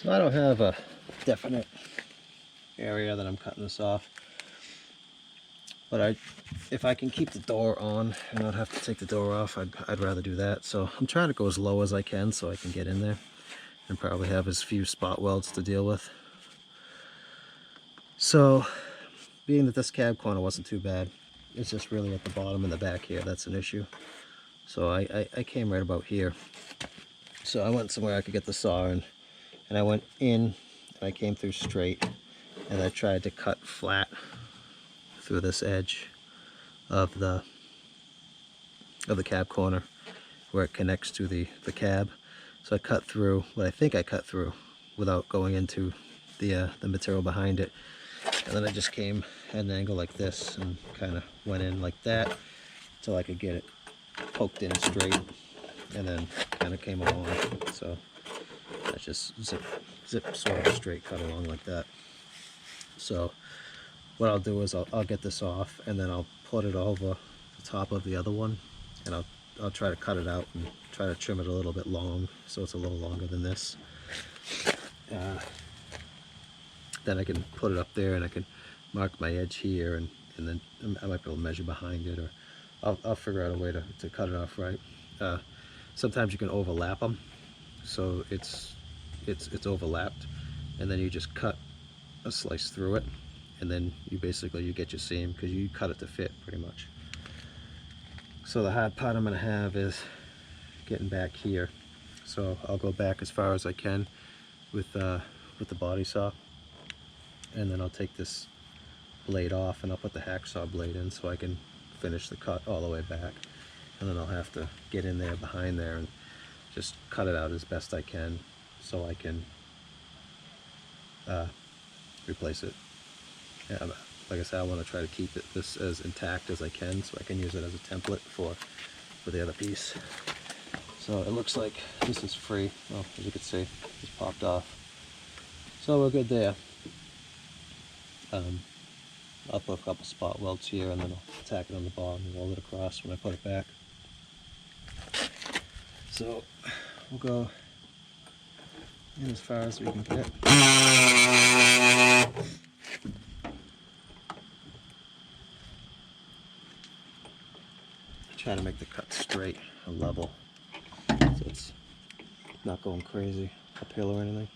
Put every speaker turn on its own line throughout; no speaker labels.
So I don't have a definite area that I'm cutting this off, but if I can keep the door on and not have to take the door off, I'd rather do that. So I'm trying to go as low as I can so I can get in there and probably have as few spot welds to deal with. So being that this cab corner wasn't too bad, it's just really at the bottom and the back here that's an issue. So I came right about here. So I went somewhere I could get the saw in, and I went in and I came through straight, and I tried to cut flat through this edge of the cab corner where it connects to the cab. So I cut through what I think I cut through without going into the material behind it, and then I just came at an angle like this and kind of went in like that until I could get it poked in straight, and then kind of came along. So that's just zip sort of a straight cut along like that. So what I'll do is I'll get this off, and then I'll put it over the top of the other one, and I'll try to cut it out and try to trim it a little bit long so it's a little longer than this. Then I can put it up there and I can mark my edge here, and then I might be able to measure behind it, or I'll figure out a way to cut it off right. Sometimes you can overlap them, so it's overlapped, and then you just cut a slice through it, and then you get your seam because you cut it to fit pretty much. So the hard part I'm going to have is getting back here. So I'll go back as far as I can with the body saw, and then I'll take this blade off and I'll put the hacksaw blade in so I can finish the cut all the way back, and then I'll have to get in there behind there and just cut it out as best I can so I can replace it. Yeah, like I said, I want to try to keep this as intact as I can so I can use it as a template for the other piece. So it looks like this is free. Well, as you can see, it's popped off. So we're good there. I'll put a couple spot welds here, and then I'll tack it on the bottom and weld it across when I put it back. So we'll go in as far as we can get. Try to make the cut straight and level, so it's not going crazy uphill or anything.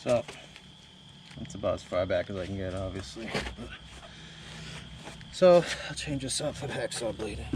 So that's about as far back as I can get, obviously. So I'll change this up for the hacksaw blade.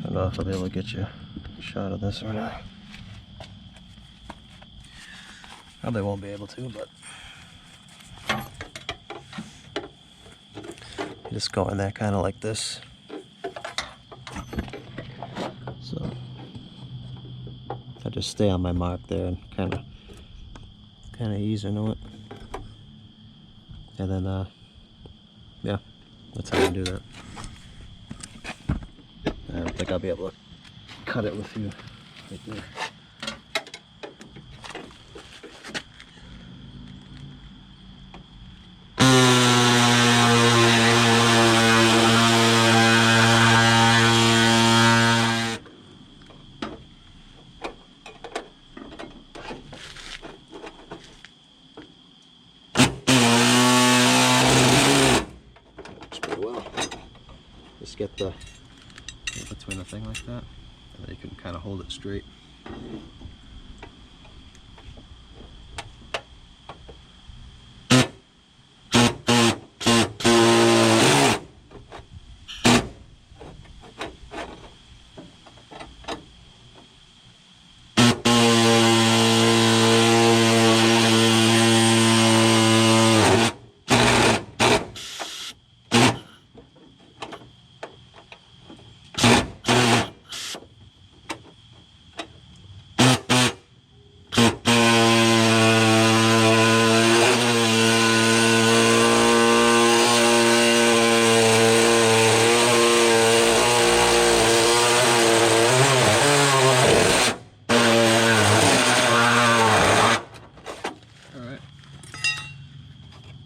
I don't know if I'll be able to get you a shot of this or not. Probably won't be able to, but you just go in there kind of like this. So I just stay on my mark there and kind of ease into it. And then, yeah, that's how you do that. I don't think I'll be able to cut it with you right there. Just get the between the thing like that, and then you can kind of hold it straight.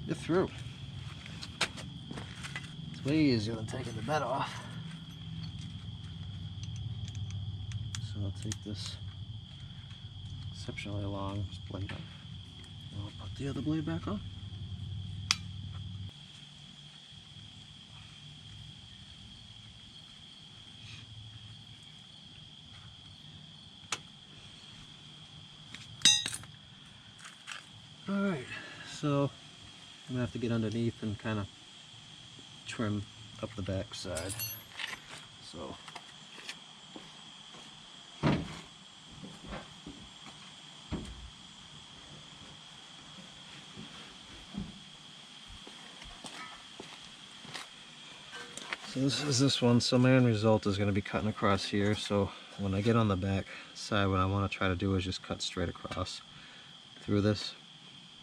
You're through. It's way easier than taking the bed off. So I'll take this exceptionally long blade off. And I'll put the other blade back on. Alright, so I'm gonna have to get underneath and kind of trim up the back side. So this is this one. So my end result is going to be cutting across here. So when I get on the back side, what I want to try to do is just cut straight across through this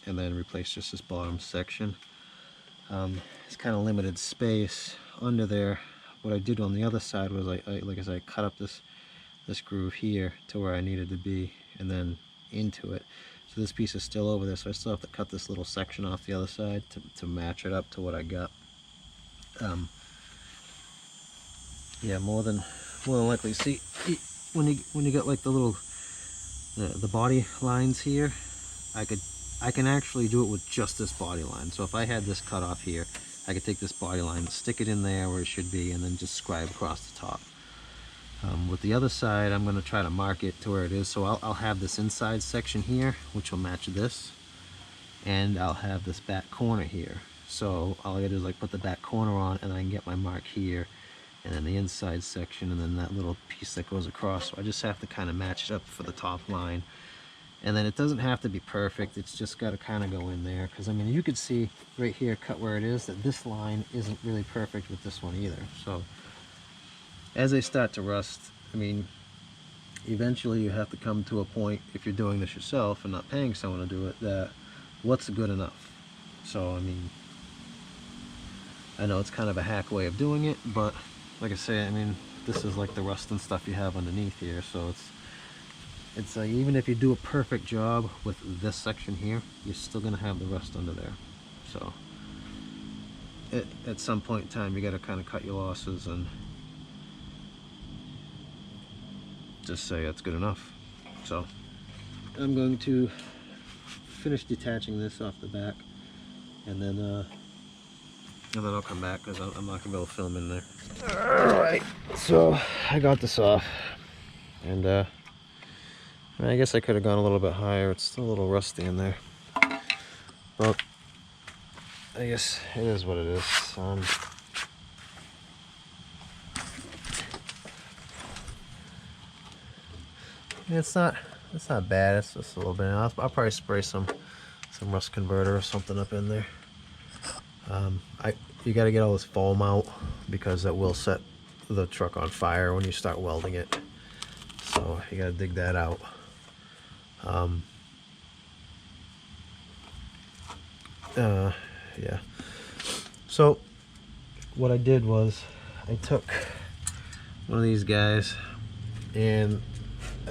and then replace just this bottom section. It's kind of limited space under there. What I did on the other side was I cut up this groove here to where I needed to be and then into it. So this piece is still over there, so I still have to cut this little section off the other side to match it up to what I got. Yeah, more than likely. See, when you get like the little the body lines here, I can actually do it with just this body line. So if I had this cut off here, I could take this body line, stick it in there where it should be, and then just scribe across the top. With the other side, I'm going to try to mark it to where it is. So I'll have this inside section here, which will match this, and I'll have this back corner here. So all I gotta do is like put the back corner on, and I can get my mark here, and then the inside section, and then that little piece that goes across. So I just have to kind of match it up for the top line. And then it doesn't have to be perfect, it's just got to kind of go in there, because I mean you could see right here, cut where it is, that this line isn't really perfect with this one either. So as they start to rust, I mean eventually you have to come to a point, if you're doing this yourself and not paying someone to do it, that what's good enough. So I mean, I know it's kind of a hack way of doing it, but like I say, I mean this is like the rust and stuff you have underneath here. So it's even if you do a perfect job with this section here, you're still gonna have the rust under there. So at some point in time, you got to kind of cut your losses and just say that's good enough. So I'm going to finish detaching this off the back, and then I'll come back because I'm not gonna be able to film in there. All right, so I got this off, and I guess I could have gone a little bit higher. It's still a little rusty in there, but I guess it is what it is. It's not bad. It's just a little bit. I'll probably spray some rust converter or something up in there. You got to get all this foam out because that will set the truck on fire when you start welding it. So you got to dig that out. Yeah. So what I did was I took one of these guys and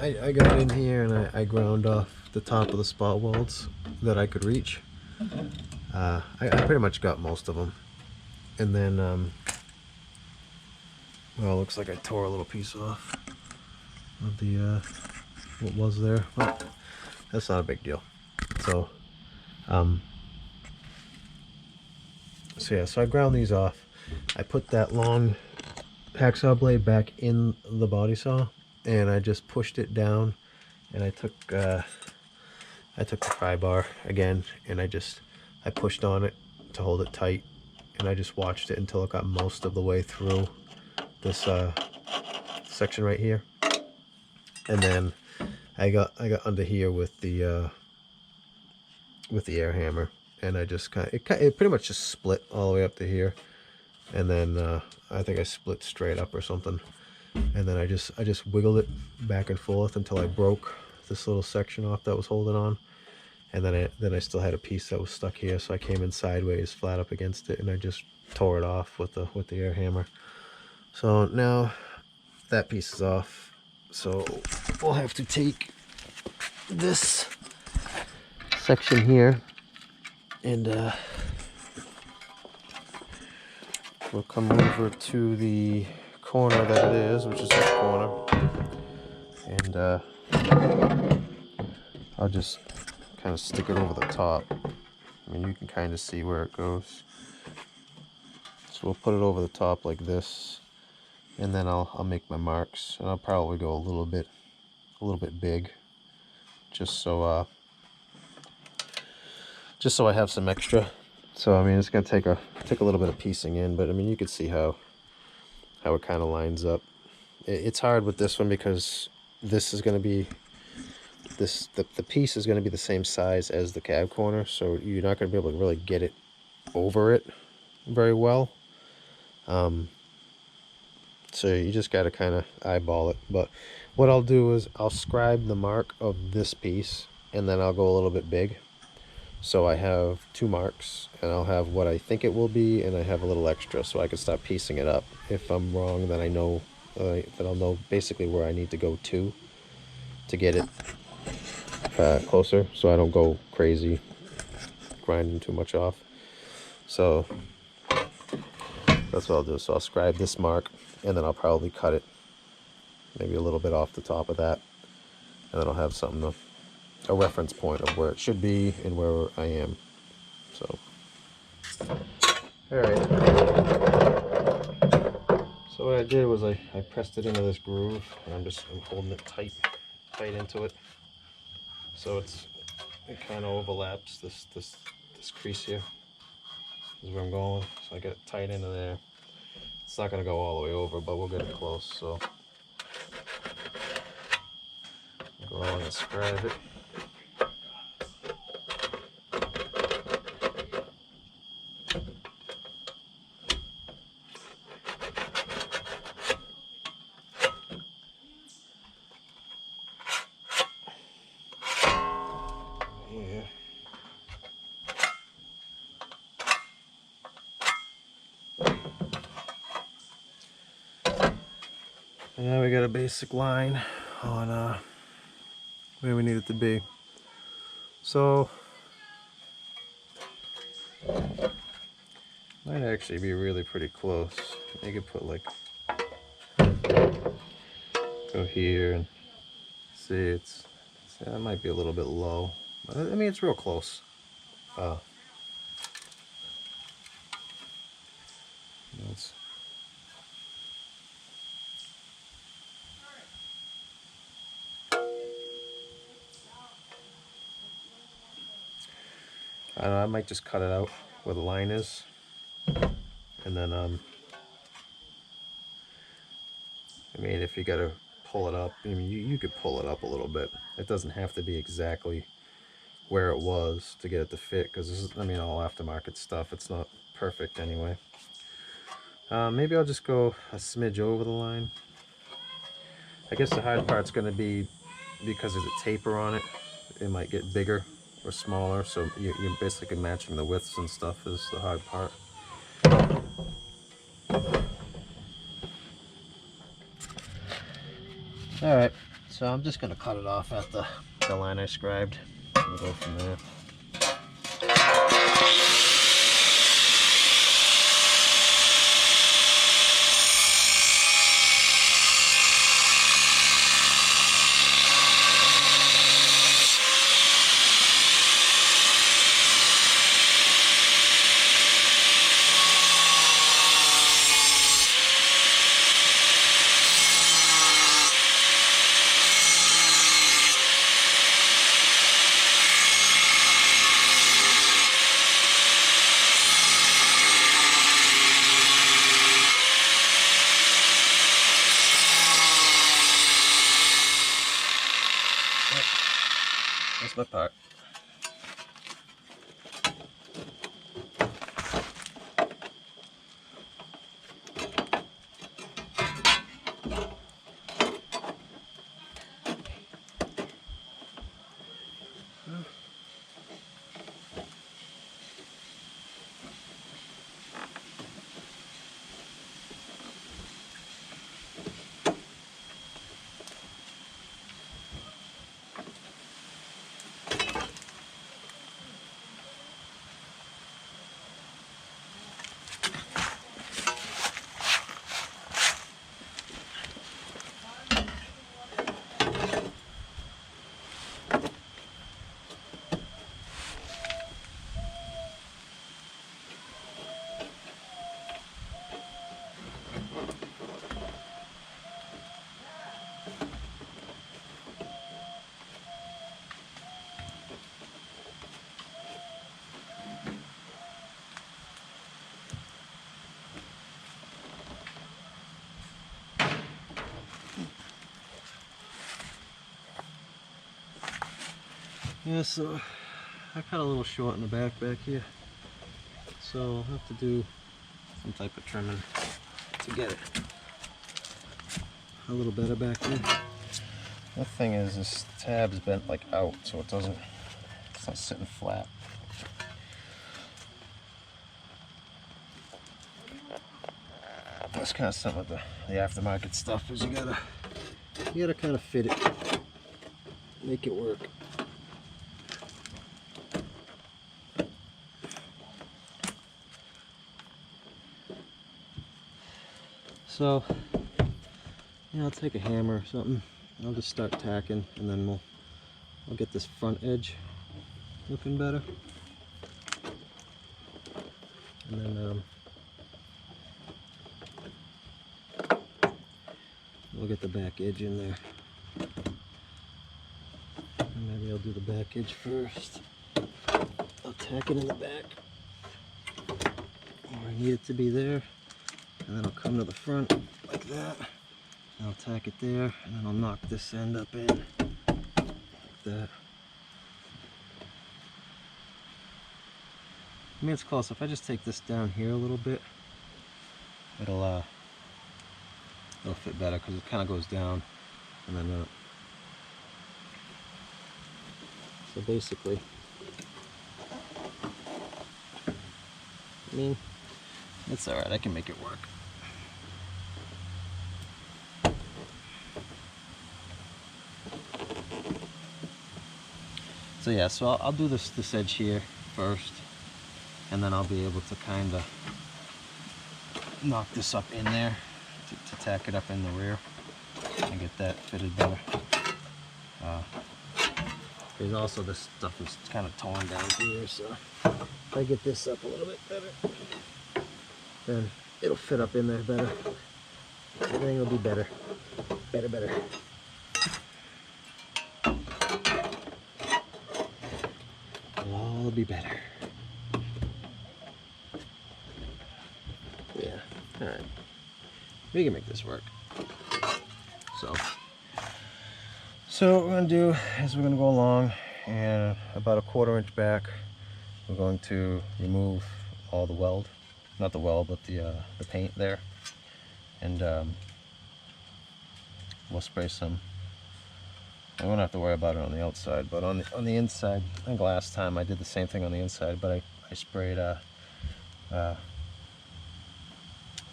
I got in here and I ground off the top of the spot welds that I could reach. I pretty much got most of them. And then, well, it looks like I tore a little piece off of the, what was there. But that's not a big deal. So, so yeah, so I ground these off. I put that long hacksaw blade back in the body saw and I just pushed it down, and I took the pry bar again and I pushed on it to hold it tight, and I just watched it until it got most of the way through this section right here. And then I got under here with the air hammer, and I just it pretty much just split all the way up to here, and then I think I split straight up or something, and then I just wiggled it back and forth until I broke this little section off that was holding on, and then I still had a piece that was stuck here, so I came in sideways flat up against it and I just tore it off with the air hammer. So now that piece is off, so we'll have to take this section here and we'll come over to the corner that it is, which is this corner, and I'll just kind of stick it over the top. I mean, you can kind of see where it goes. So we'll put it over the top like this, and then I'll make my marks, and I'll probably go a little bit big, just so I have some extra. So I mean, it's gonna take a little bit of piecing in, but I mean, you can see how it kind of lines up. It's hard with this one because this is going to be the piece is going to be the same size as the cab corner, so you're not going to be able to really get it over it very well. So you just got to kind of eyeball it. But what I'll do is I'll scribe the mark of this piece, and then I'll go a little bit big. So I have 2 marks, and I'll have what I think it will be, and I have a little extra, so I can start piecing it up. If I'm wrong, then I know that I'll know basically where I need to go to get it closer, so I don't go crazy grinding too much off. So that's what I'll do. So I'll scribe this mark, and then I'll probably cut it maybe a little bit off the top of that, and then I'll have something a reference point of where it should be and where I am. So all right, so what I did was I pressed it into this groove, and I'm holding it tight into it, so it kind of overlaps this crease here is where I'm going. So I get it tight into there. It's not going to go all the way over, but we'll get it close. So I'll go along and scribe it. Yeah. And now we got a basic line on where we need it to be. So might actually be really pretty close. You could put like, go here and see that might be a little bit low. But I mean, it's real close. It's, I don't know, I might just cut it out where the line is, and then I mean, if you gotta pull it up, I mean, you could pull it up a little bit. It doesn't have to be exactly where it was to get it to fit, because this is, I mean, all aftermarket stuff. It's not perfect anyway. Maybe I'll just go a smidge over the line. I guess the hard part's going to be because there's a taper on it. It might get bigger or smaller, so you're basically matching the widths and stuff is the hard part. Alright, so I'm just going to cut it off at the line I scribed and go from there. That's my part. Yeah, so I cut a little short in the back here, so I'll have to do some type of trimming to get it a little better back there. The thing is, this tab's bent like out, so it's not sitting flat. That's kind of something with the aftermarket stuff, is you gotta kind of fit it, make it work. So, yeah, I'll take a hammer or something. I'll just start tacking, and then I'll get this front edge looking better. And then we'll get the back edge in there. And maybe I'll do the back edge first. I'll tack it in the back where I need it to be there. And then I'll come to the front like that. And I'll tack it there, and then I'll knock this end up in like that. I mean, it's close. If I just take this down here a little bit, it'll fit better because it kind of goes down and then up. So basically, I mean, it's all right. I can make it work. So yeah, so I'll do this edge here first, and then I'll be able to kind of knock this up in there to tack it up in the rear and get that fitted better. There's also this stuff is kind of torn down here, so if I get this up a little bit better, then it'll fit up in there better. Everything will be better. Better. It'll all be better. Yeah, alright. We can make this work. So what we're going to do is we're going to go along, and about a 1/4 inch back, we're going to remove all the weld. Not the weld, but the paint there. And we'll spray some I won't have to worry about it on the outside, but on the inside, I think last time I did the same thing on the inside, but I sprayed that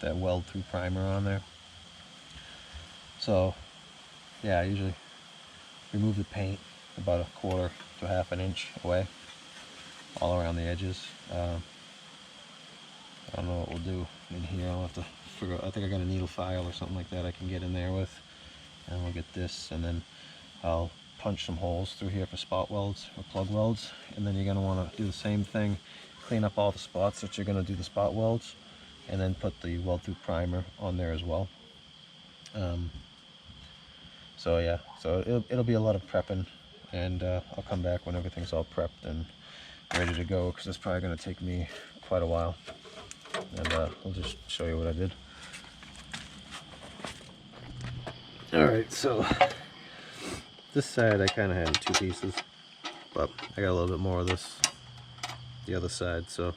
weld through primer on there. So yeah, I usually remove the paint about 1/4 to 1/2 inch away, all around the edges. I don't know what we'll do in here. I'll have to figure out. I think I got a needle file or something like that I can get in there with, and we'll get this, and then I'll punch some holes through here for spot welds or plug welds, and then you're going to want to do the same thing, clean up all the spots that you're going to do the spot welds, and then put the weld through primer on there as well. So yeah, so it'll be a lot of prepping, and I'll come back when everything's all prepped and ready to go, because it's probably going to take me quite a while, and I'll just show you what I did. Alright, so this side I kind of had in 2 pieces, but I got a little bit more of this, the other side, so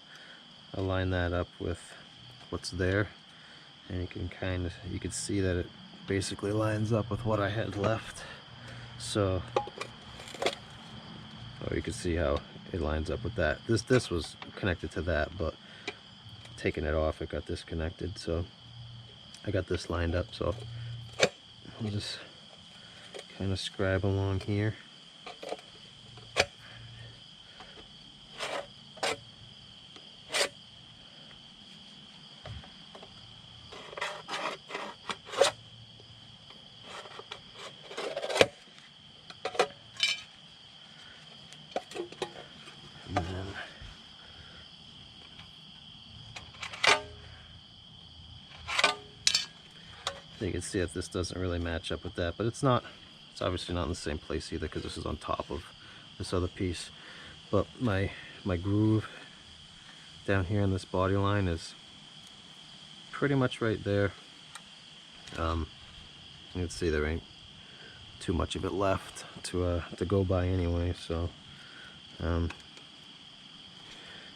I'll line that up with what's there, and you can see that it basically lines up with what I had left. So you can see how it lines up with that. This was connected to that, but taking it off, it got disconnected, so I got this lined up. So I'll just kind of scribe along here. You can see that this doesn't really match up with that, but it's obviously not in the same place either, because this is on top of this other piece. But my groove down here in this body line is pretty much right there. You can see there ain't too much of it left to go by anyway, so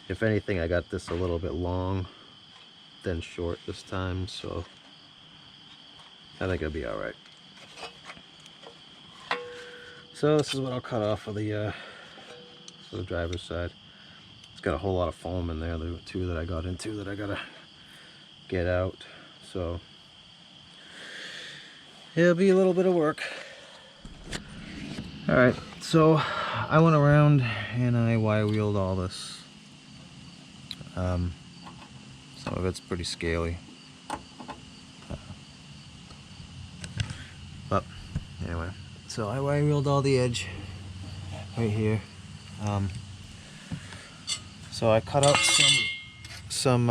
if anything, I got this a little bit long than short this time, so I think it'll be alright. So this is what I'll cut off for the driver's side. It's got a whole lot of foam in there, the 2 that I got into that I gotta get out, so it'll be a little bit of work. Alright, so I went around and I wire wheeled all this. Some of it's pretty scaly. But anyway, so I wire wheeled all the edge right here. So I cut out some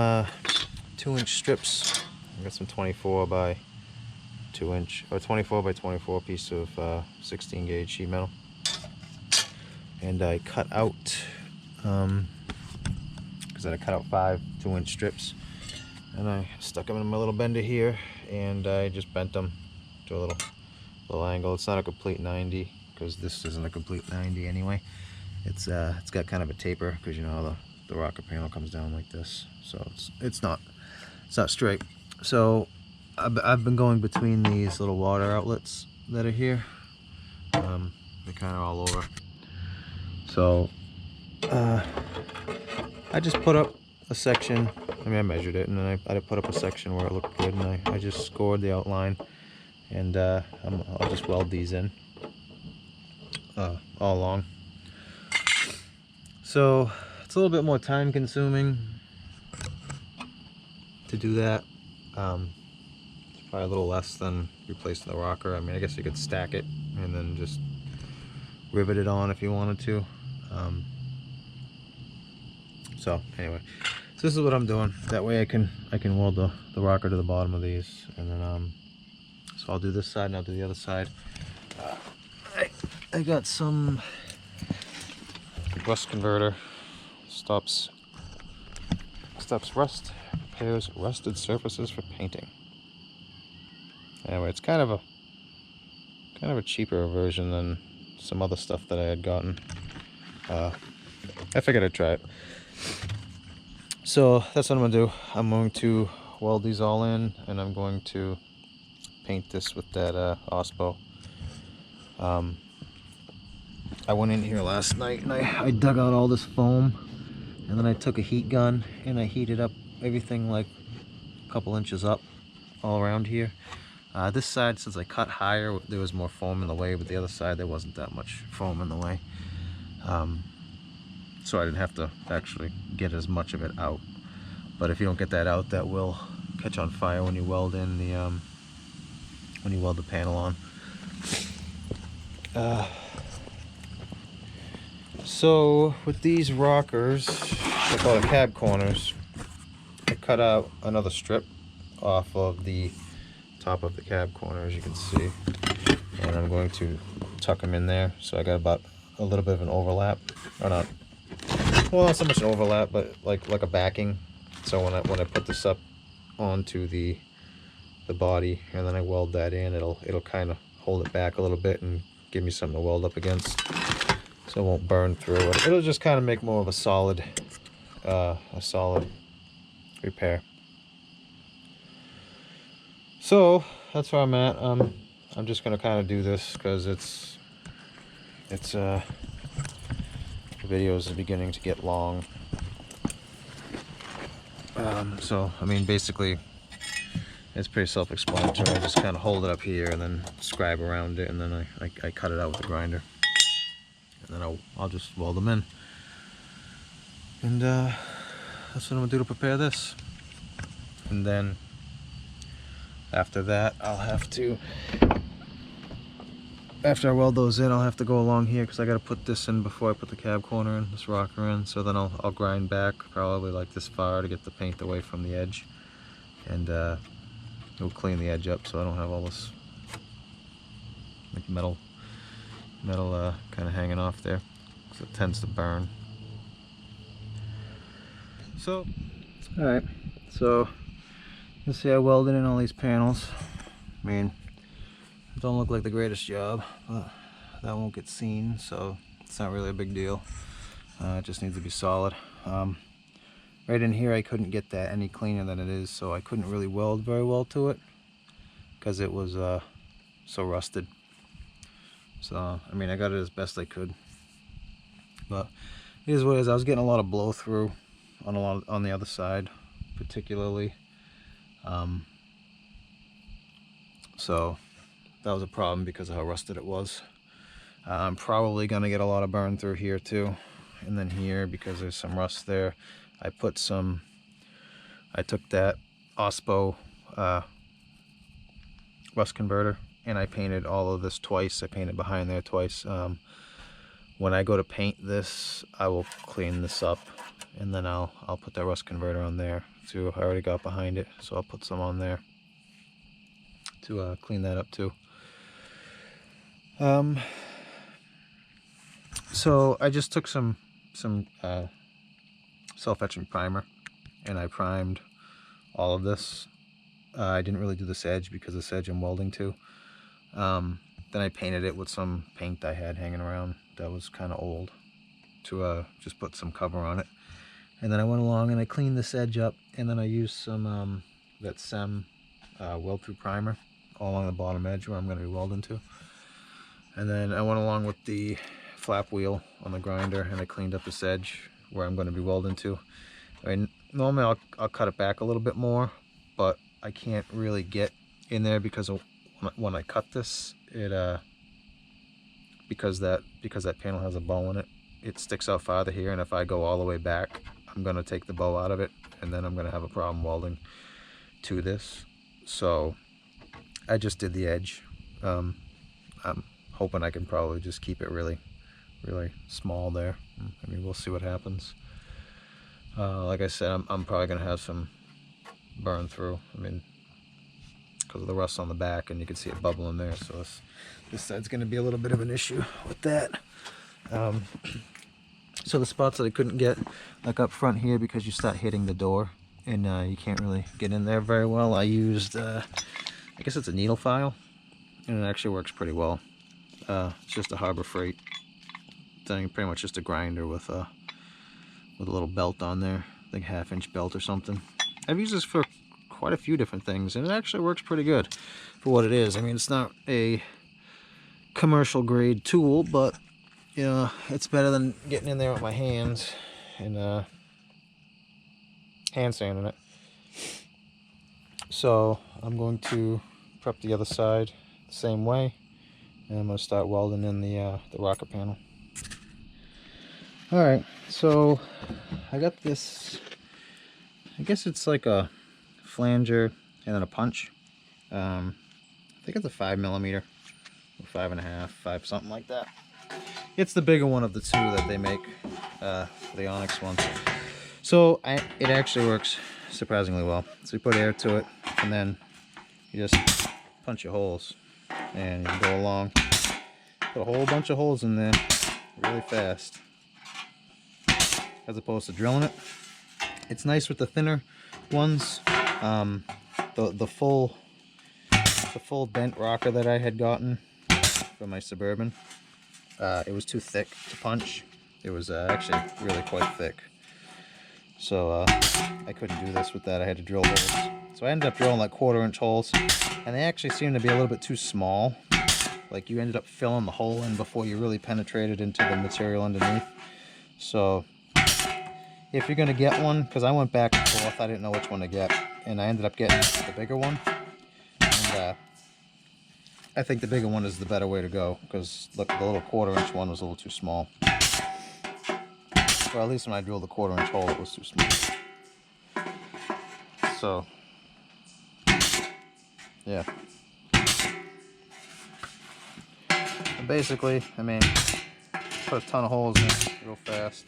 2-inch strips. I got some 24 by 2-inch or 24 by 24 piece of 16 gauge sheet metal, and I cut out because I cut out 5 2-inch strips, and I stuck them in my little bender here, and I just bent them to a little angle. It's not a complete 90, because this isn't a complete 90 anyway. It's got kind of a taper, because you know how the rocker panel comes down like this, so it's not straight. So I've been going between these little water outlets that are here. They're kind of all over. So I just put up a section. I mean, I measured it, and then I put up a section where it looked good, and I just scored the outline, and I'll just weld these in all along. So it's a little bit more time consuming to do that. It's probably a little less than replacing the rocker. I mean, I guess you could stack it and then just rivet it on if you wanted to. So anyway, so this is what I'm doing. That way I can weld the rocker to the bottom of these, and then so I'll do this side and I'll do the other side. I got some rust converter. Stops rust, repairs rusted surfaces for painting. Anyway, it's kind of a cheaper version than some other stuff that I had gotten. I figured I'd try it. So that's what I'm gonna do. I'm going to weld these all in, and I'm going to paint this with that OSPO. I went in here last night and I dug out all this foam, and then I took a heat gun and I heated up everything like a couple inches up all around here. This side, since I cut higher, there was more foam in the way, but the other side there wasn't that much foam in the way. So I didn't have to actually get as much of it out. But if you don't get that out, that will catch on fire when you weld in the when you weld the panel on. So with these rockers, I call it cab corners, I cut out another strip off of the top of the cab corner, as you can see, and I'm going to tuck them in there. So I got about a little bit of an overlap, or not, well, not so much an overlap, but like a backing. So when I put this up onto the body and then I weld that in, it'll kind of hold it back a little bit and give me something to weld up against, so it won't burn through it. It'll just kind of make more of a solid repair. So that's where I'm at. I'm just gonna kind of do this because the video is beginning to get long. So I mean, basically it's pretty self-explanatory. I just kind of hold it up here and then scribe around it, and then I cut it out with the grinder, and then I'll just weld them in. And that's what I'm gonna do to prepare this. And then after that, after I weld those in, I'll have to go along here because I got to put this in before I put the cab corner in, this rocker in. So then I'll grind back probably like this far to get the paint away from the edge, and it'll clean the edge up so I don't have all this like metal kind of hanging off there, because it tends to burn. So, all right, so you see I welded in all these panels. I mean, it don't look like the greatest job, but that won't get seen, so it's not really a big deal. It just needs to be solid. Right in here I couldn't get that any cleaner than it is, so I couldn't really weld very well to it because it was so rusted. So I mean, I got it as best I could, but it is what it is. I was getting a lot of blow through on the other side particularly, so that was a problem because of how rusted it was. I'm probably gonna get a lot of burn through here too, and then here because there's some rust there. I took that OSPO rust converter and I painted all of this twice. I painted behind there twice. When I go to paint this, I will clean this up, and then I'll put that rust converter on there too. I already got behind it, so I'll put some on there to clean that up too. So I just took some self-etching primer and I primed all of this. I didn't really do this edge because this edge I'm welding to. Then I painted it with some paint I had hanging around that was kind of old to just put some cover on it. And then I went along and I cleaned this edge up, and then I used some that SEM weld through primer all along the bottom edge where I'm going to be welding to. And then I went along with the flap wheel on the grinder and I cleaned up this edge where I'm going to be welding to. I mean, normally I'll cut it back a little bit more, but I can't really get in there because when I cut this, because that panel has a bow in it, it sticks out farther here, and if I go all the way back, I'm going to take the bow out of it, and then I'm going to have a problem welding to this. So I just did the edge. I'm hoping I can probably just keep it really small there. I mean, we'll see what happens. Like I said, I'm probably going to have some burn through. I mean, because of the rust on the back, and you can see it bubbling there, so this side's going to be a little bit of an issue with that. So the spots that I couldn't get, like up front here, because you start hitting the door and you can't really get in there very well, I used I guess it's a needle file, and it actually works pretty well. It's just a Harbor Freight thing, pretty much just a grinder with a little belt on there, I think 1/2-inch belt or something. I've used this for quite a few different things, and it actually works pretty good for what it is. I mean, it's not a commercial grade tool, but you know, it's better than getting in there with my hands and hand sanding it. So I'm going to prep the other side the same way, and I'm going to start welding in the rocker panel. Alright, so I got this, I guess it's like a flanger and then a punch. I think it's a 5mm or 5.5, 5, something like that. It's the bigger one of the two that they make, the Onyx ones. So it actually works surprisingly well. So you put air to it, and then you just punch your holes, and you can go along, put a whole bunch of holes in there really fast, as opposed to drilling it. It's nice with the thinner ones. The full bent rocker that I had gotten from my Suburban, it was too thick to punch. It was actually really quite thick. So I couldn't do this with that. I had to drill holes. So I ended up drilling like 1/4-inch holes, and they actually seemed to be a little bit too small. Like you ended up filling the hole in before you really penetrated into the material underneath. So if you're gonna get one, because I went back and forth, I didn't know which one to get, and I ended up getting the bigger one. And I think the bigger one is the better way to go, because look, the little 1/4-inch one was a little too small. Or at least when I drilled the 1/4-inch hole, it was too small. So, yeah. And basically, I mean, put a ton of holes in it real fast.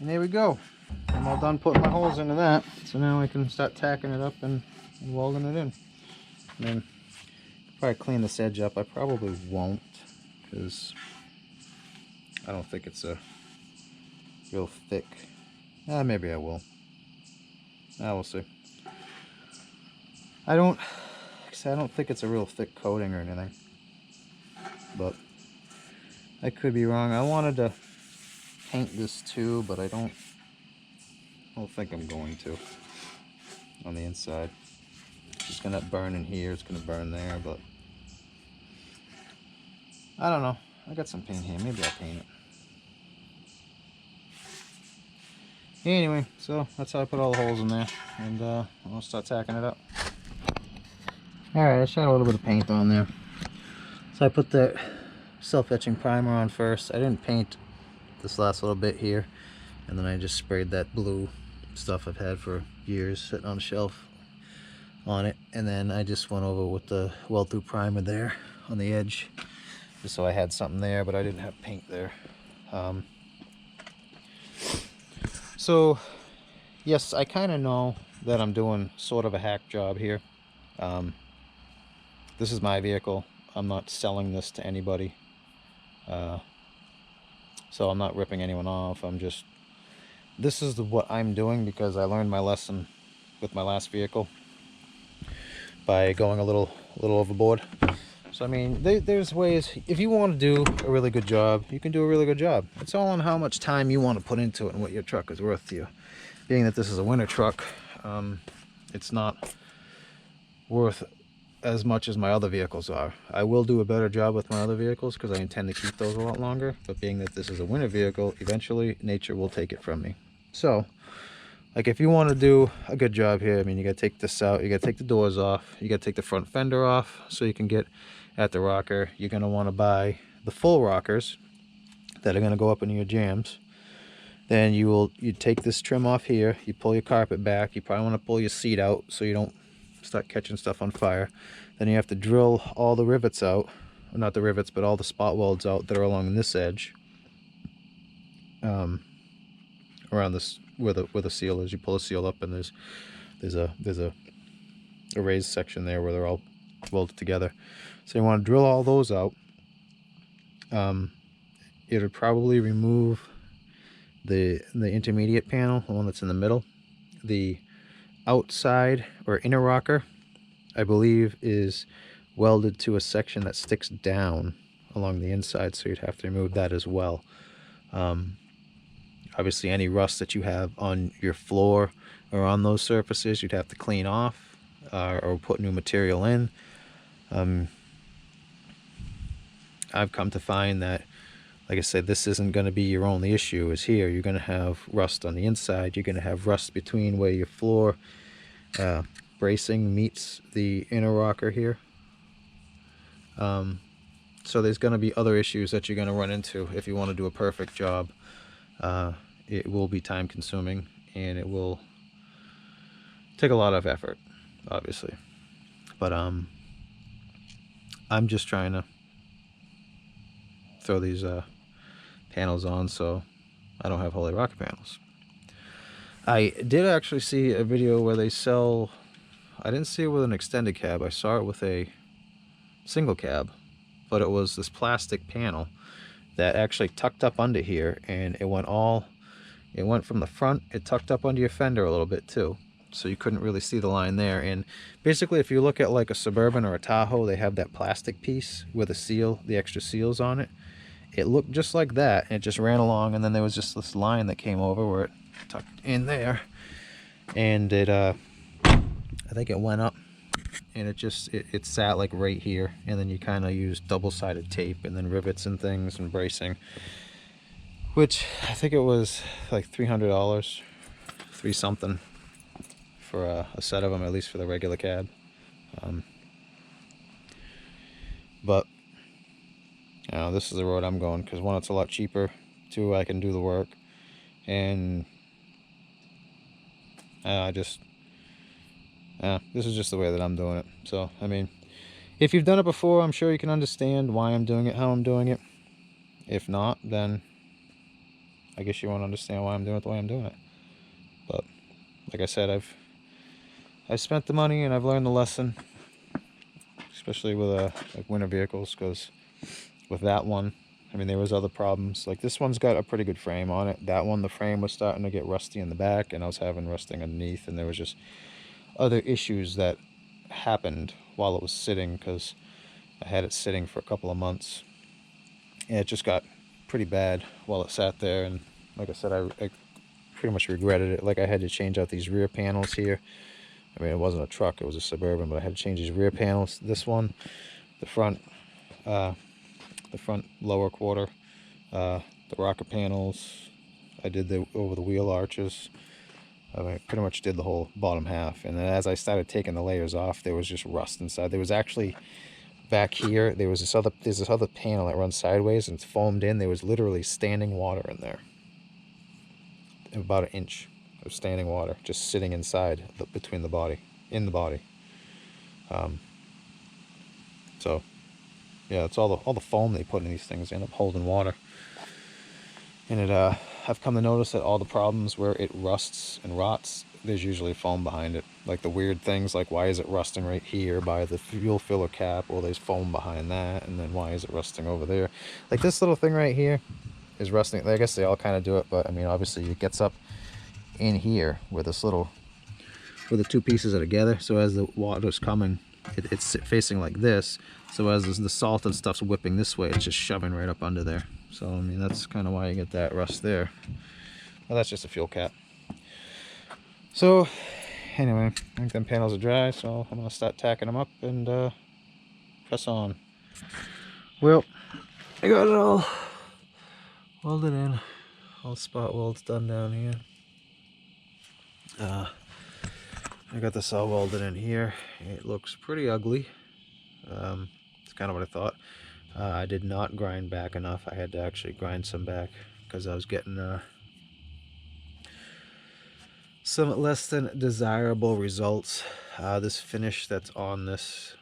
And there we go. I'm all done putting my holes into that. So now I can start tacking it up and welding it in. And then probably clean this edge up. I probably won't, because I don't think it's a real thick. Maybe I will. We'll see. I don't think it's a real thick coating or anything, but I could be wrong. I wanted to paint this too, but I don't think I'm going to on the inside. It's just gonna burn in here, it's gonna burn there, but I don't know. I got some paint here, maybe I'll paint it. Anyway, so that's how I put all the holes in there, and I'll start tacking it up. Alright, I shot a little bit of paint on there. So I put the self-etching primer on first. I didn't paint this last little bit here, and then I just sprayed that blue stuff I've had for years sitting on a shelf on it, and then I just went over with the weld through primer there on the edge, just so I had something there, but I didn't have paint there. So yes, I kind of know that I'm doing sort of a hack job here. This is my vehicle. I'm not selling this to anybody, so I'm not ripping anyone off. This is what I'm doing because I learned my lesson with my last vehicle by going a little overboard. So I mean, there's ways. If you want to do a really good job, you can do a really good job. It's all on how much time you want to put into it and what your truck is worth to you. Being that this is a winter truck, it's not worth as much as my other vehicles are. I will do a better job with my other vehicles because I intend to keep those a lot longer, but being that this is a winter vehicle, eventually nature will take it from me. So like if you want to do a good job here, I mean, you gotta take this out, you gotta take the doors off, you gotta take the front fender off so you can get at the rocker. You're gonna want to buy the full rockers that are gonna go up into your jams. Then you take this trim off here, you pull your carpet back, you probably want to pull your seat out so you don't start catching stuff on fire. Then you have to drill all the rivets out, not the rivets, but all the spot welds out that are along this edge, around this where the seal is. You pull the seal up, and there's a raised section there where they're all welded together. So you want to drill all those out. It would probably remove the intermediate panel, the one that's in the middle. The outside or inner rocker, I believe, is welded to a section that sticks down along the inside, so you'd have to remove that as well. Obviously any rust that you have on your floor or on those surfaces, you'd have to clean off or put new material in. I've come to find that, like I said, this isn't going to be your only issue. Is here you're going to have rust on the inside, you're going to have rust between where your floor bracing meets the inner rocker here. So there's going to be other issues that you're going to run into if you want to do a perfect job. It will be time consuming, and it will take a lot of effort, obviously. But I'm just trying to throw these panels on so I don't have holy rocker panels. I did actually see a video where they sell, I didn't see it with an extended cab, I saw it with a single cab, but it was this plastic panel that actually tucked up under here, and it went from the front, it tucked up under your fender a little bit too, so you couldn't really see the line there. And basically if you look at like a Suburban or a Tahoe, they have that plastic piece with a seal, the extra seals on it. It looked just like that, and it just ran along, and then there was just this line that came over where it tucked in there, and it I think it went up, and it sat like right here, and then you kind of use double-sided tape and then rivets and things and bracing, which I think it was like $300, three something for a set of them, at least for the regular cab. But you know, this is the road I'm going, because one, it's a lot cheaper, two, I can do the work, and this is just the way that I'm doing it. So I mean, if you've done it before, I'm sure you can understand why I'm doing it, how I'm doing it. If not, then I guess you won't understand why I'm doing it the way I'm doing it. But like I said, I've spent the money and I've learned the lesson, especially with like winter vehicles, because with that one, I mean, there was other problems. Like this one's got a pretty good frame on it. That one, the frame was starting to get rusty in the back, and I was having rusting underneath, and there was just other issues that happened while it was sitting, because I had it sitting for a couple of months, and it just got pretty bad while it sat there. And like I said, I pretty much regretted it. Like I had to change out these rear panels here. I mean, it wasn't a truck, it was a Suburban, but I had to change these rear panels. This one, the front lower quarter, the rocker panels, I did the over the wheel arches. I mean, pretty much did the whole bottom half. And then as I started taking the layers off, there was just rust inside. There was actually back here, there's this other panel that runs sideways and it's foamed in. There was literally standing water in there, about an inch of standing water just sitting inside between the body, in the body. So yeah, it's all the foam they put in these things end up holding water. And I've come to notice that all the problems where it rusts and rots, there's usually foam behind it. Like the weird things, like why is it rusting right here by the fuel filler cap? Well, there's foam behind that. And then why is it rusting over there? Like this little thing right here is rusting. I guess they all kind of do it, but I mean, obviously it gets up in here where this little, where the two pieces are together. So as the water's coming, it's facing like this. So as the salt and stuff's whipping this way, it's just shoving right up under there. So I mean, that's kind of why you get that rust there. Well, that's just a fuel cap. So anyway, I think them panels are dry, so I'm gonna start tacking them up and press on. Well, I got it all welded in, all spot welds done down here. I got this all welded in here. It looks pretty ugly. It's kind of what I thought. I did not grind back enough. I had to actually grind some back because I was getting some less than desirable results. This finish that's on this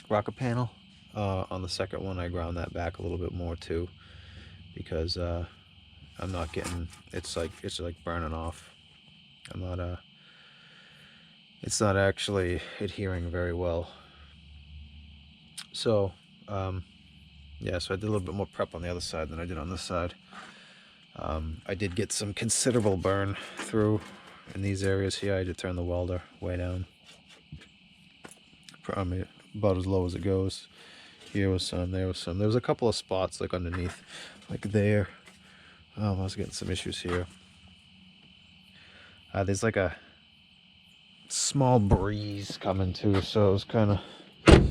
rocker panel, on the second one, I ground that back a little bit more too, because I'm not getting, it's like burning off. I'm not it's not actually adhering very well. So yeah, so I did a little bit more prep on the other side than I did on this side. I did get some considerable burn through in these areas here. I had to turn the welder way down, probably about as low as it goes, Here was some, there was some. There was a couple of spots like underneath, like there. I was getting some issues here. There's like a small breeze coming too, so it was kind of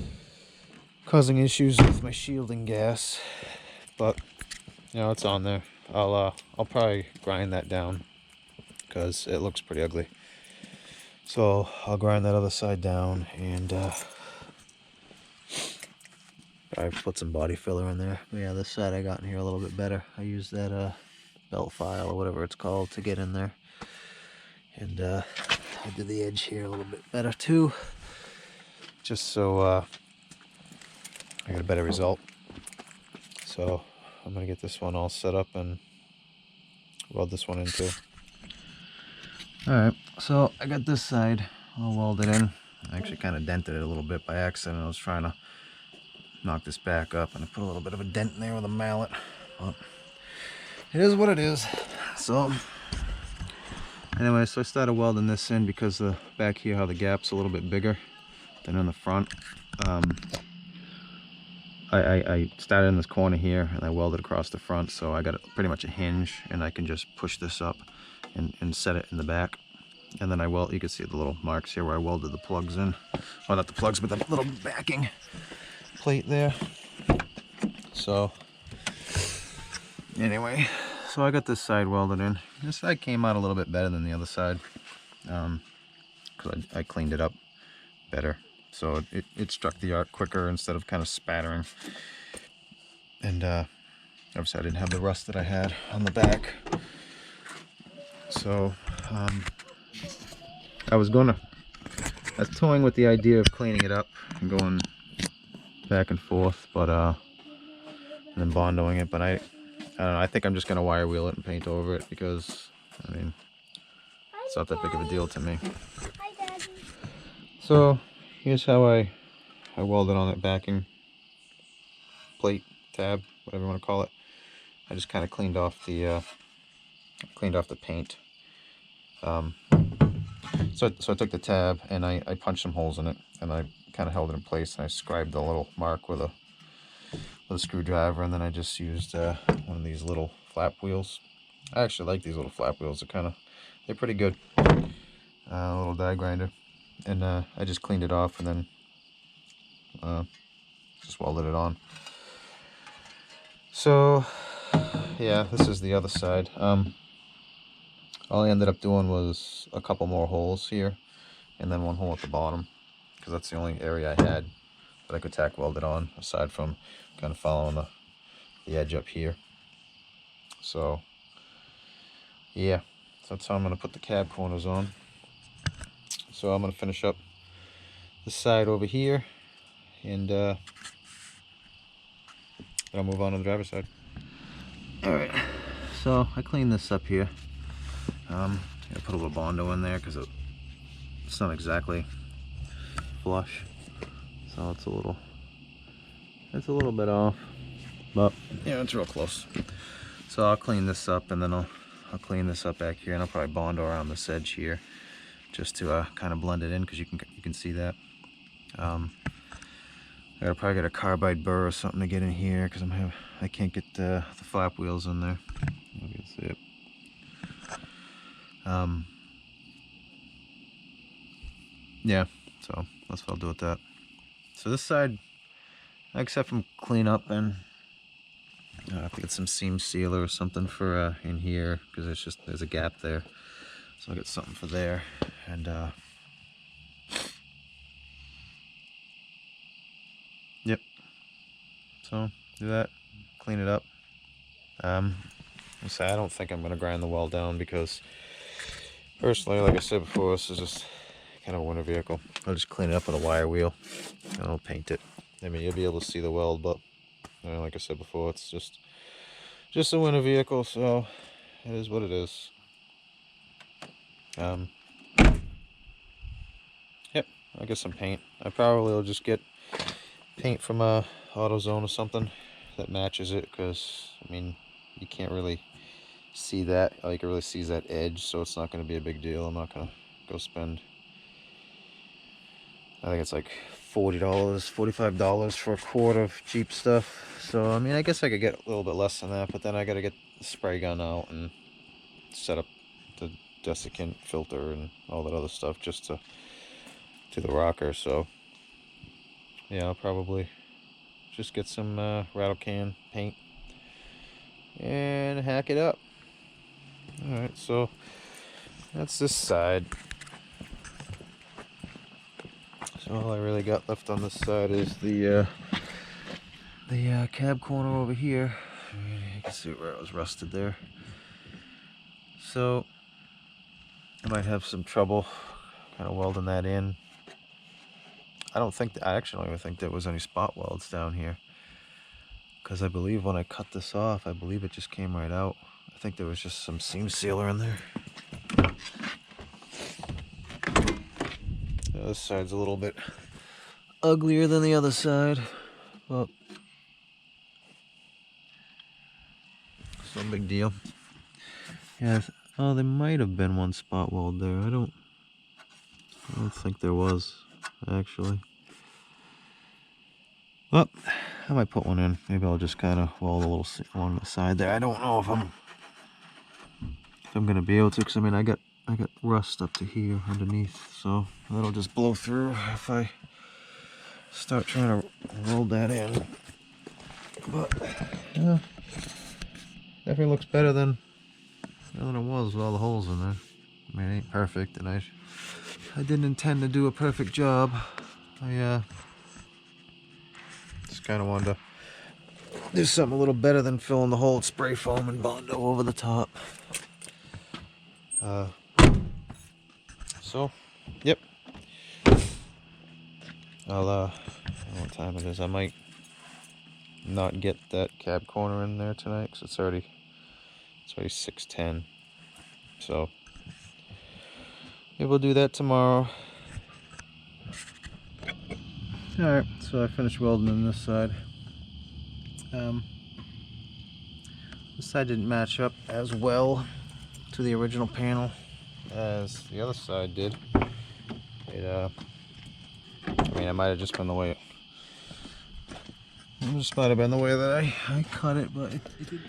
causing issues with my shielding gas. But you know, it's on there. I'll probably grind that down because it looks pretty ugly. So I'll grind that other side down and I put some body filler in there. But yeah, this side I got in here a little bit better. I used that belt file or whatever it's called to get in there. And I did the edge here a little bit better too. Just so I get a better result. So I'm gonna get this one all set up and weld this one in too. Alright, so I got this side all welded in. I actually kind of dented it a little bit by accident. I was trying to knock this back up and I put a little bit of a dent in there with a mallet. But it is what it is. So anyway, so I started welding this in because the back here, how the gap's a little bit bigger than in the front. I started in this corner here and I welded across the front, so I got pretty much a hinge and I can just push this up and set it in the back. And then you can see the little marks here where I welded the plugs in. Well, not the plugs, but the little backing plate there. So anyway, so I got this side welded in. This side came out a little bit better than the other side because I cleaned it up better. So it struck the arc quicker instead of kind of spattering. And obviously I didn't have the rust that I had on the back. So I was toying with the idea of cleaning it up and going back and forth, but and then bondoing it. But I don't know, I think I'm just gonna wire wheel it and paint over it because I mean it's not that big of a deal to me.
Hi, Daddy.
So here's how I welded on that backing plate, tab, whatever you want to call it. I just kind of cleaned off the paint. So I took the tab and I punched some holes in it and I kind of held it in place and I scribed the little mark with a screwdriver, and then I just used one of these little flap wheels. I actually like these little flap wheels. They're pretty good. A little die grinder, and I just cleaned it off and then just welded it on. So yeah, this is the other side. All I ended up doing was a couple more holes here and then one hole at the bottom because that's the only area I had that I could tack weld it on, aside from kind of following the edge up here. So yeah, so that's how I'm going to put the cab corners on. So I'm going to finish up this side over here and then I'll move on to the driver's side. Alright, so I cleaned this up here. I put a little Bondo in there because it's not exactly flush, so it's a little bit off, but yeah, it's real close. So I'll clean this up and then I'll clean this up back here, and I'll probably Bondo around this edge here just to kind of blend it in because you can see that. I gotta probably get a carbide burr or something to get in here because I can't get the flap wheels in there. You can see it. Yeah, so that's what I'll do with that. So this side, except from clean up, and I have to get some seam sealer or something for in here because there's a gap there. So I'll get something for there, and yep. So do that, clean it up. So I don't think I'm gonna grind the weld down because personally, like I said before, this is just kind of a winter vehicle. I'll just clean it up with a wire wheel and I'll paint it. I mean, you'll be able to see the weld, but like I said before, it's just a winter vehicle, so it is what it is. Yep, I'll get some paint. I probably will just get paint from AutoZone or something that matches it, because I mean, you can't really see that. All you can really see is that edge, so it's not going to be a big deal. I'm not going to go spend, I think it's like $40, $45 for a quart of cheap stuff. So I mean, I guess I could get a little bit less than that, but then I gotta get the spray gun out and set up the desiccant filter and all that other stuff just to the rocker. So yeah, I'll probably just get some rattle can paint and hack it up. Alright, so that's this side. So all I really got left on this side is the cab corner over here. You can see where it was rusted there. So I might have some trouble kind of welding that in. I actually don't even think there was any spot welds down here, because I believe when I cut this off, I believe it just came right out. I think there was just some seam sealer in there. This side's a little bit uglier than the other side, but it's no big deal. Yeah, oh, there might have been one spot weld there. I don't think there was, actually. Well, I might put one in. Maybe I'll just kind of weld a little along the side there. I don't know if I'm gonna be able to, because I mean, I got rust up to here underneath, so that'll just blow through if I start trying to weld that in. But yeah, definitely looks better than it was with all the holes in there. I mean, it ain't perfect, and I didn't intend to do a perfect job. I just kind of wanted to do something a little better than filling the hole with spray foam and Bondo over the top. So, yep. I'll, I don't know what time it is. I might not get that cab corner in there tonight, because it's already 6:10. So, maybe we'll do that tomorrow. Alright, so I finished welding on this side. This side didn't match up as well to the original panel as the other side did. I mean, it might have just been the way it just might have been the way that I cut it, but it didn't.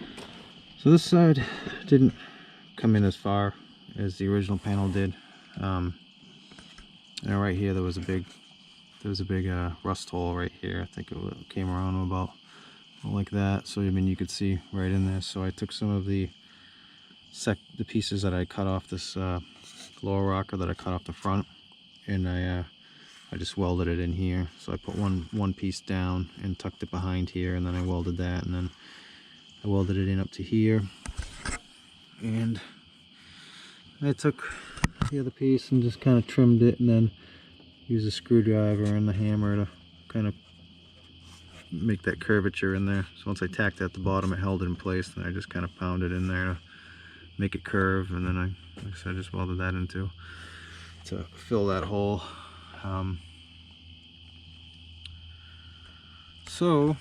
So this side didn't come in as far as the original panel did. And right here there was a big rust hole right here. I think it came around about like that. So I mean, you could see right in there. So I took some of the pieces that I cut off this lower rocker that I cut off the front, and I just welded it in here. So I put one piece down and tucked it behind here, and then I welded that, and then I welded it in up to here. And I took the other piece and just kind of trimmed it, and then used a screwdriver and the hammer to kind of make that curvature in there. So once I tacked it at the bottom, it held it in place, and I just kind of pounded in there to make it curve, and then like I said, I just welded that into to fill that hole. So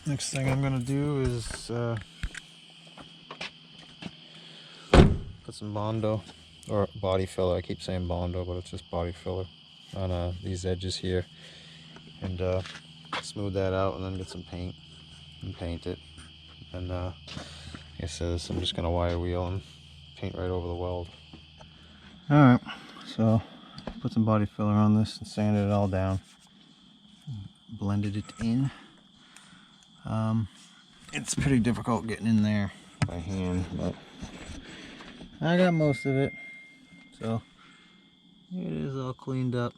next thing I'm gonna do is put some Bondo, or body filler. I keep saying Bondo, but it's just body filler on these edges here, and smooth that out, and then get some paint and paint it. And like I said, I'm just gonna wire wheel and paint right over the weld. Alright, so put some body filler on this and sanded it all down, blended it in. It's pretty difficult getting in there by hand, but I got most of it. So here it is, all cleaned up,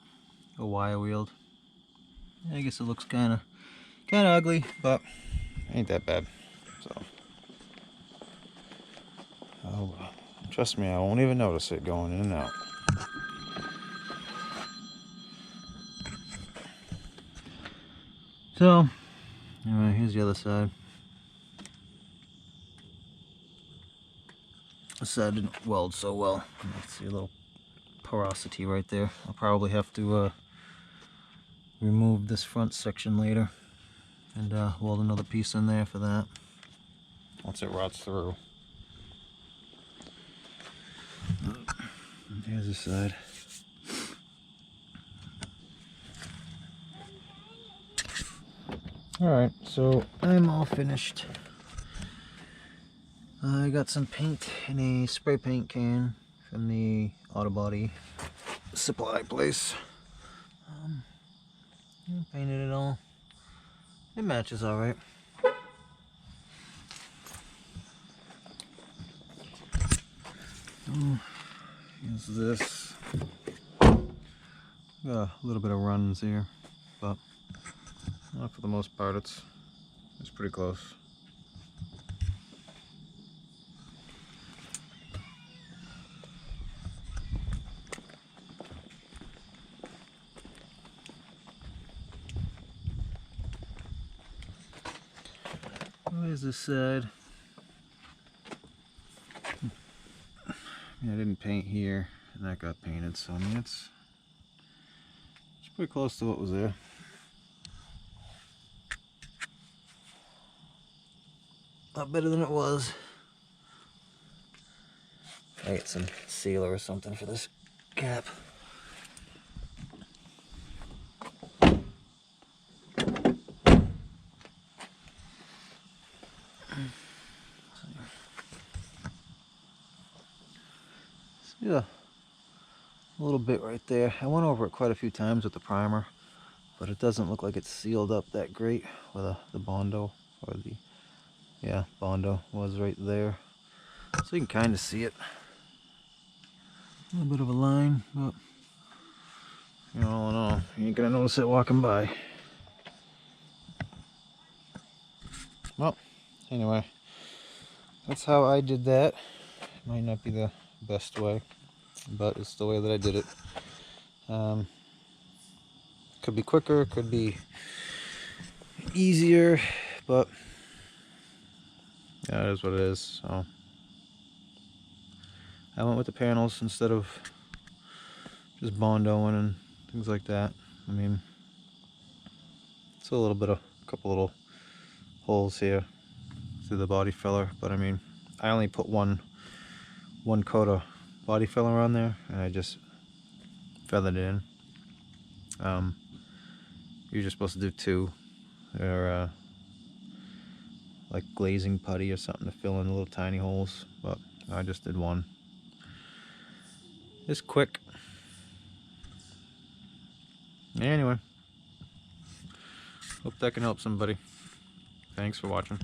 wire wheeled. I guess it looks kind of ugly, but ain't that bad. So trust me, I won't even notice it going in and out. So anyway, here's the other side. This side didn't weld so well. You can see a little porosity right there. I'll probably have to remove this front section later and weld another piece in there for that once it rots through. Here's the side. Alright, so I'm all finished. I got some paint in a spray paint can from the auto body supply place. Painted it all. It matches alright. Here's this. Got a little bit of runs here, but for the most part it's pretty close. Where's this side? I didn't paint here, and that got painted, so I mean it's pretty close to what was there. A lot better than it was. I get some sealer or something for this cap. Yeah, a little bit right there. I went over it quite a few times with the primer, but it doesn't look like it's sealed up that great where the Bondo, or the, yeah, Bondo was right there. So you can kind of see it. A little bit of a line, but you know, all in all, you ain't gonna notice it walking by. Well, anyway, that's how I did that. Might not be the best way, but it's the way that I did it. Could be quicker, could be easier, but yeah, it is what it is. So I went with the panels instead of just Bondoing and things like that. I mean, it's a couple little holes here through the body filler, but I mean, I only put one coat of body filler on there, and I just feathered it in. You're just supposed to do two, or like glazing putty or something to fill in the little tiny holes, but I just did one. It's quick. Anyway, hope that can help somebody. Thanks for watching.